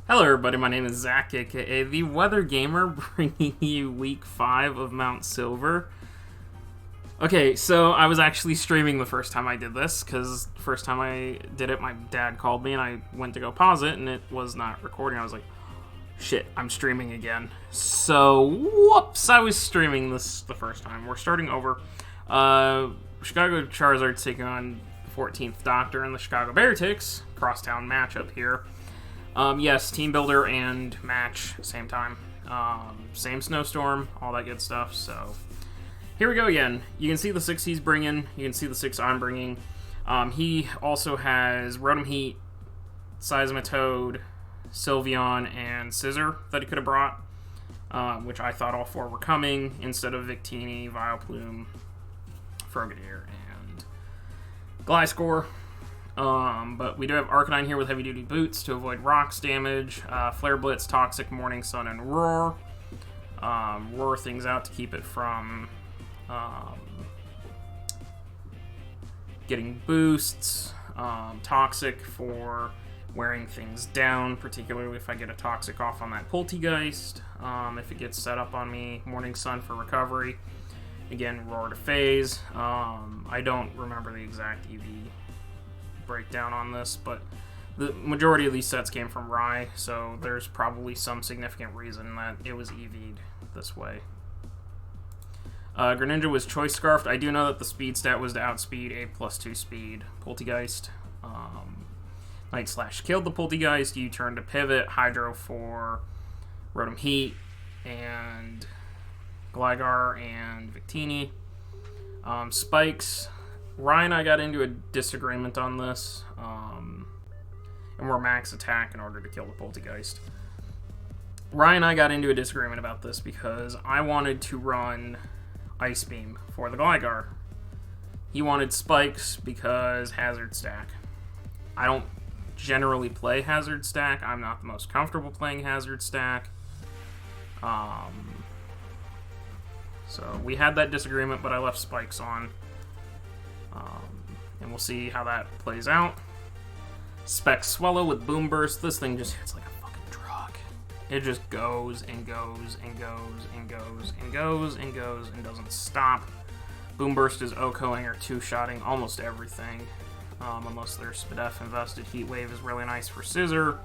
Hello everybody, my name is Zach, aka The Weather Gamer, bringing you week 5 of Mount Silver. Okay, so I was actually streaming the first time I did this, because the first time I did it, my dad called me and I went to go pause it, and it was not recording. I was like, shit, I'm streaming again. So, whoops, I was streaming this the first time. We're starting over. Chicago Charizards taking on the 14th Doctor and the Chicago Beartics. Crosstown matchup here. Yes, team builder and match, same time. Same snowstorm, all that good stuff, so... Here we go again. You can see the 6 he's bringing. You can see the 6 I'm bringing. He also has Rotom Heat, Seismitoad, Sylveon, and Scissor that he could have brought, which I thought all 4 were coming, instead of Victini, Vileplume, Frogadier, and Gliscor. But we do have Arcanine here with heavy-duty boots to avoid rocks damage. Flare Blitz, Toxic, Morning Sun, and Roar. Roar things out to keep it from getting boosts. Toxic for wearing things down, particularly if I get a Toxic off on that Poltegeist. If it gets set up on me, Morning Sun for recovery. Again, Roar to phase. I don't remember the exact EV breakdown on this, but the majority of these sets came from Rye, so there's probably some significant reason that it was EV'd this way. Greninja was Choice Scarfed. I do know that the speed stat was to outspeed a +2 speed Poltegeist. Night Slash killed the Poltegeist. You turn to pivot, Hydro for Rotom Heat, and Gligar and Victini. Spikes. Ryan and I got into a disagreement on this, and we're max attack in order to kill the Poltegeist. Ryan and I got into a disagreement about this because I wanted to run Ice Beam for the Gligar. He wanted Spikes because Hazard Stack. I don't generally play Hazard Stack. I'm not the most comfortable playing Hazard Stack. So we had that disagreement, but I left Spikes on. And we'll see how that plays out. Spec Swallow with Boom Burst. This thing just hits like a fucking truck. It just goes and goes and goes and goes and goes and goes and doesn't stop. Boom Burst is OHKOing or 2-shotting almost everything. Unless they're Spadef invested. Heat Wave is really nice for Scissor.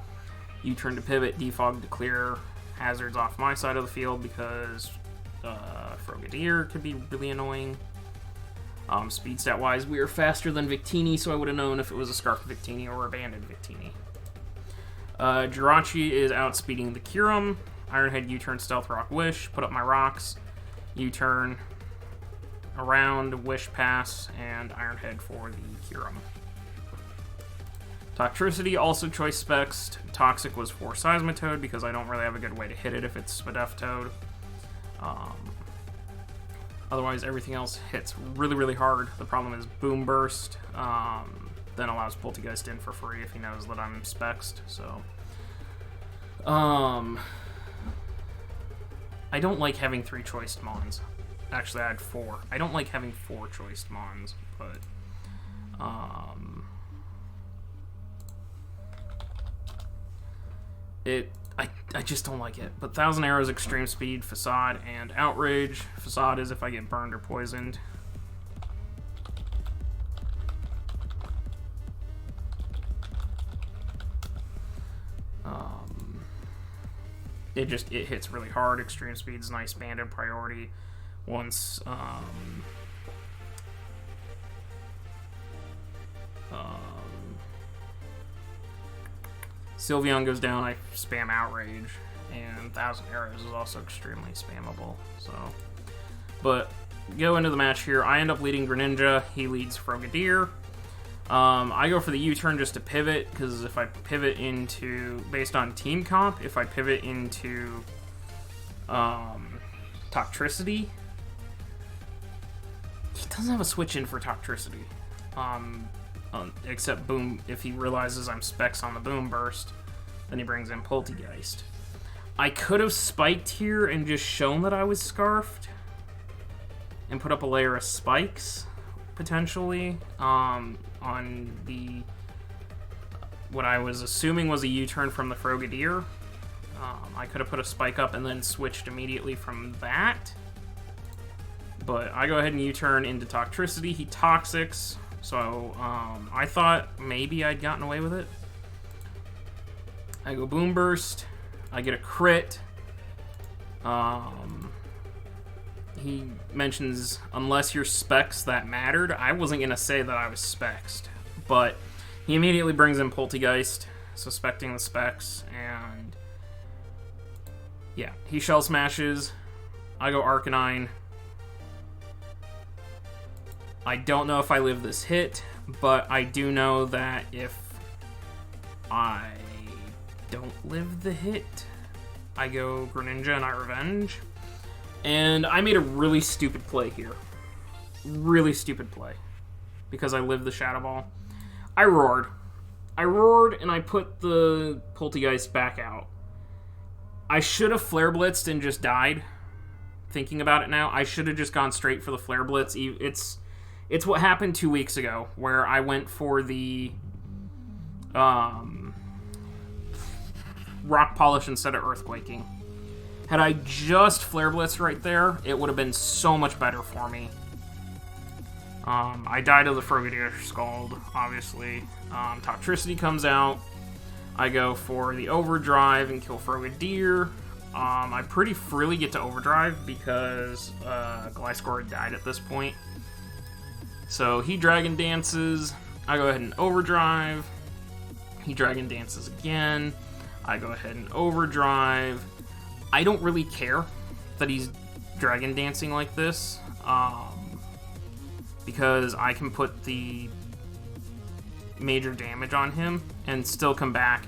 U-turn to pivot, defog to clear hazards off my side of the field because Frogadier could be really annoying. Speed stat wise, we are faster than Victini, so I would have known if it was a Scarfed Victini or a Banded Victini. Jirachi is outspeeding the Kyurem. Ironhead U-turn, Stealth Rock, Wish. Put up my rocks. U-turn around, Wish pass, and Ironhead for the Kyurem. Toxtricity also choice specs. Toxic was for Seismitoad because I don't really have a good way to hit it if it's Spadef Toad. Otherwise, everything else hits really, really hard. The problem is Boom Burst, then allows Poltegeist in for free if he knows that I'm spexed, so... I don't like having 3 choiced Mons. Actually, I had 4. I don't like having 4 choiced Mons, but... I just don't like it. But Thousand Arrows, Extreme Speed, Facade, and Outrage. Facade is if I get burned or poisoned. It hits really hard. Extreme Speed's nice banded priority. Once Sylveon goes down, I spam Outrage, and Thousand Arrows is also extremely spammable, so... But, go into the match here. I end up leading Greninja, he leads Frogadier. I go for the U-turn just to pivot, because if I pivot into... Based on team comp, if I pivot into... Toxtricity... He doesn't have a switch in for Toxtricity. Except Boom, if he realizes I'm specs on the Boom Burst, then he brings in Poltegeist. I could have spiked here and just shown that I was Scarfed and put up a layer of spikes, potentially, on the what I was assuming was a U-turn from the Frogadier. I could have put a spike up and then switched immediately from that. But I go ahead and U-turn into Toxtricity. He Toxics. So I thought maybe I'd gotten away with it. I go Boom Burst. I get a crit. He mentions, unless you're Specs, that mattered. I wasn't going to say that I was Specsed. But he immediately brings in Poltegeist, suspecting the Specs. And yeah, he Shell Smashes. I go Arcanine. I don't know if I live this hit, but I do know that if I don't live the hit, I go Greninja and I Revenge. And I made a really stupid play here. Really stupid play. Because I lived the Shadow Ball. I roared. And I put the Poltegeist back out. I should have Flare Blitzed and just died. Thinking about it now, I should have just gone straight for the Flare Blitz. It's what happened 2 weeks ago, where I went for the Rock Polish instead of Earthquaking. Had I just Flare Blitz right there, it would have been so much better for me. I died of the Frogadier Scald, obviously. Toxtricity comes out. I go for the Overdrive and kill Frogadier. I pretty freely get to Overdrive because Gliscor died at this point. So he Dragon Dances. I go ahead and Overdrive. He Dragon Dances again. I go ahead and Overdrive. I don't really care that he's Dragon Dancing like this, because I can put the major damage on him and still come back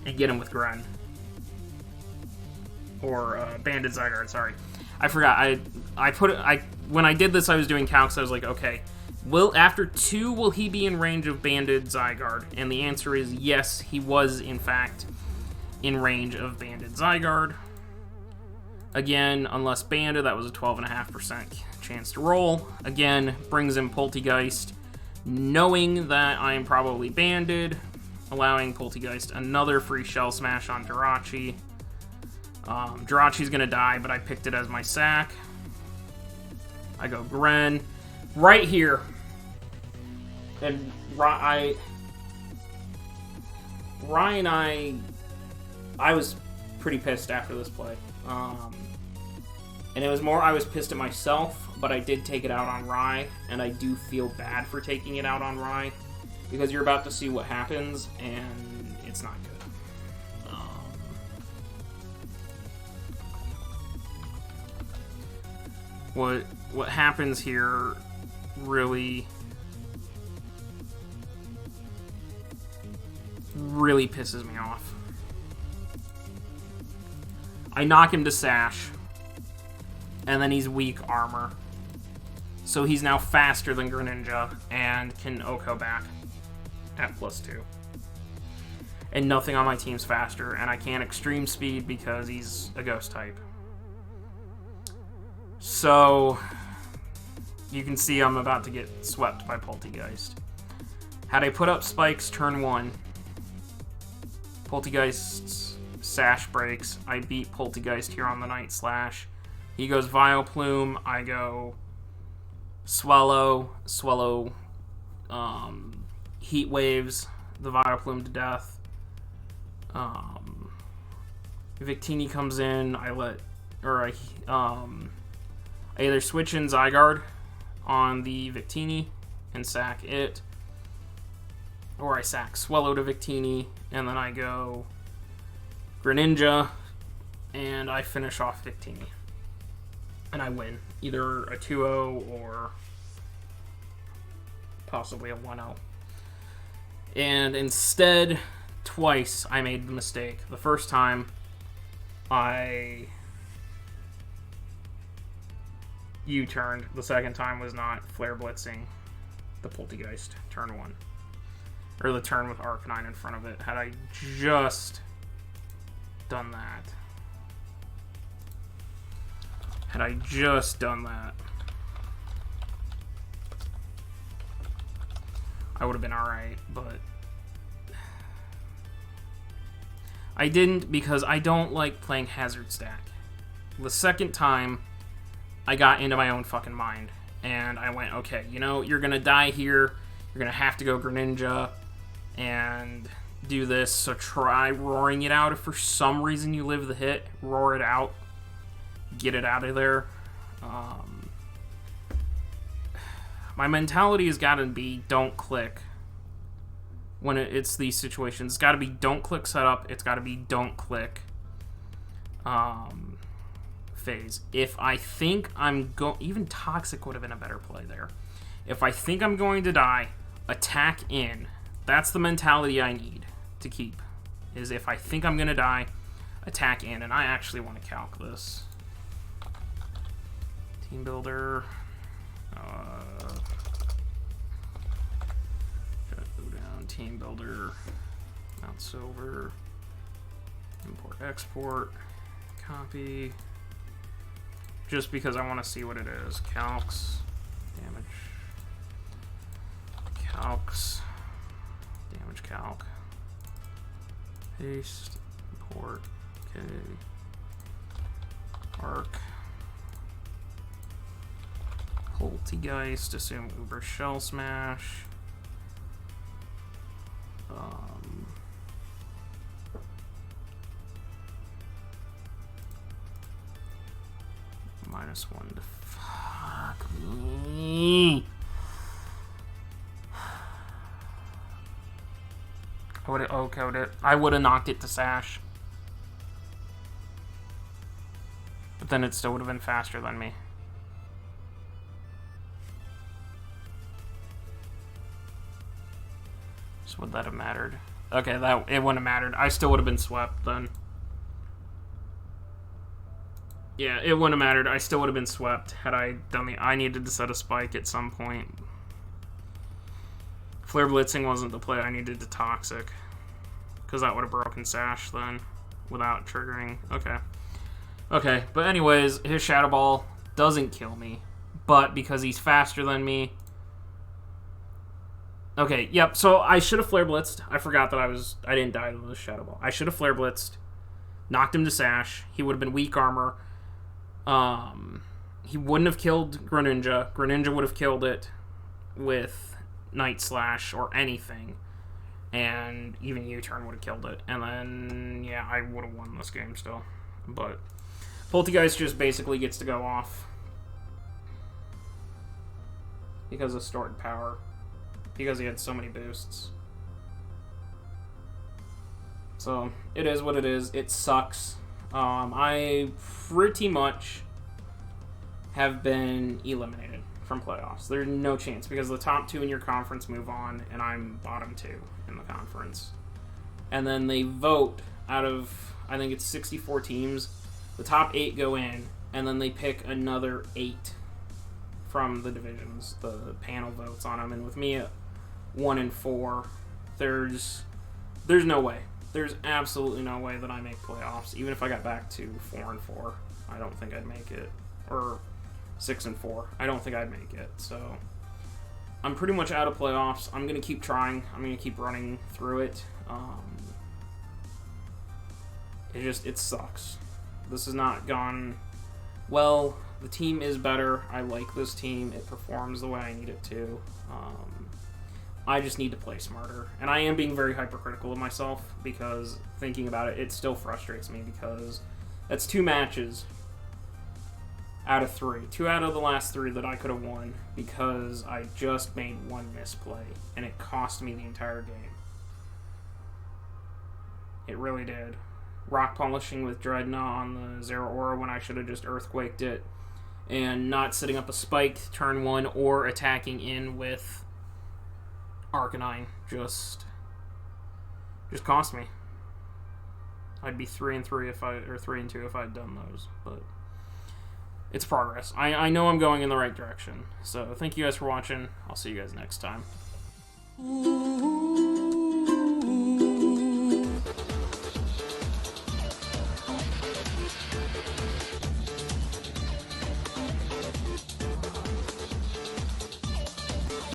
and get him with Gren. Or Banded Zygarde, sorry. I forgot. When I did this, I was doing calcs. I was like, okay, after 2, will he be in range of Banded Zygarde? And the answer is yes, he was, in fact, in range of Banded Zygarde. Again, unless banded, that was a 12.5% chance to roll. Again, brings in Poltegeist, knowing that I am probably banded, allowing Poltegeist another free Shell Smash on Jirachi. Jirachi's gonna die, but I picked it as my sack. I go Gren. Right here. And Ryan, I was pretty pissed after this play. And it was more I was pissed at myself, but I did take it out on Rye, and I do feel bad for taking it out on Rye, because you're about to see what happens, and it's not good. What happens here really pisses me off. I knock him to Sash, and then he's weak armor. So he's now faster than Greninja, and can OHKO back at +2. And nothing on my team's faster, and I can't Extreme Speed because he's a Ghost type. So, you can see I'm about to get swept by Poltegeist. Had I put up spikes turn 1, Poltegeist's Sash breaks. I beat Poltegeist here on the Night Slash. He goes Vileplume. I go Swallow. Swallow Heat Waves the Vileplume to death. Victini comes in. I either switch in Zygarde on the Victini and sack it, or I sack Swallow to Victini, and then I go Greninja, and I finish off Victini. And I win. Either a 2-0 or possibly a 1-0. And instead, twice I made the mistake. The first time, I U-turned. The second time was not Flare Blitzing the Poltegeist turn 1. Or the turn with Arcanine in front of it. Had I just done that. I would have been alright, but I didn't because I don't like playing Hazard Stack. The second time, I got into my own fucking mind. And I went, okay, you know, you're going to die here. You're going to have to go Greninja and do this. So try roaring it out. If for some reason you live the hit, roar it out. Get it out of there. My mentality has got to be don't click when it's these situations. It's got to be don't click setup. It's got to be don't click phase. If I think I'm even Toxic would have been a better play there. If I think I'm going to die, attack in. That's the mentality I need to keep. Is if I think I'm going to die, attack in. And I actually want to calc this. Team Builder. Go down. Team Builder. Mount Silver. Import, export. Copy. Just because I want to see what it is. Calcs. Damage. Calcs. Damage calc. Paste. Import. Okay. Arc. Poltegeist. Assume Uber Shell Smash. -1 to fuck me. I would have knocked it to Sash. But then it still would have been faster than me. So would that have mattered? Okay, it wouldn't have mattered. I still would have been swept then. Yeah, it wouldn't have mattered. I still would have been swept had I done I needed to set a spike at some point. Flare Blitzing wasn't the play I needed to Toxic. Because that would have broken Sash then. Without triggering. Okay. Okay, but anyways, his Shadow Ball doesn't kill me. But because he's faster than me... Okay, yep, so I should have Flare Blitzed. I forgot that I didn't die to the Shadow Ball. I should have Flare Blitzed. Knocked him to Sash. He would have been weak armor. He wouldn't have killed Greninja. Greninja would have killed it with Night Slash or anything. And even U-Turn would have killed it. And then, yeah, I would have won this game still. But Poltegeist just basically gets to go off. Because of stored power. Because he had so many boosts. So, it is what it is. It sucks. I pretty much have been eliminated from playoffs. There's no chance because the top 2 in your conference move on, and I'm bottom 2 in the conference. And then they vote out of, I think it's 64 teams. The top 8 go in, and then they pick another 8 from the divisions. The panel votes on them, and with me at 1 and 4, there's no way. There's absolutely no way that I make playoffs. Even if I got back to 4 and 4, I don't think I'd make it. Or 6 and 4, I don't think I'd make it. So I'm pretty much out of playoffs. I'm gonna keep trying. I'm gonna keep running through it. It sucks. This has not gone well. The team is better. I like this team. It performs the way I need it to. I just need to play smarter. And I am being very hypercritical of myself because thinking about it, it still frustrates me because that's 2 matches out of 3. 2 out of the last 3 that I could have won because I just made 1 misplay and it cost me the entire game. It really did. Rock polishing with Dreadnought on the Zero Aura when I should have just Earthquaked it. And not setting up a spike turn 1 or attacking in with Arcanine just cost me. I'd be 3 and 3 or 3 and 2 if I'd done those, but it's progress. I know I'm going in the right direction. So thank you guys for watching. I'll see you guys next time.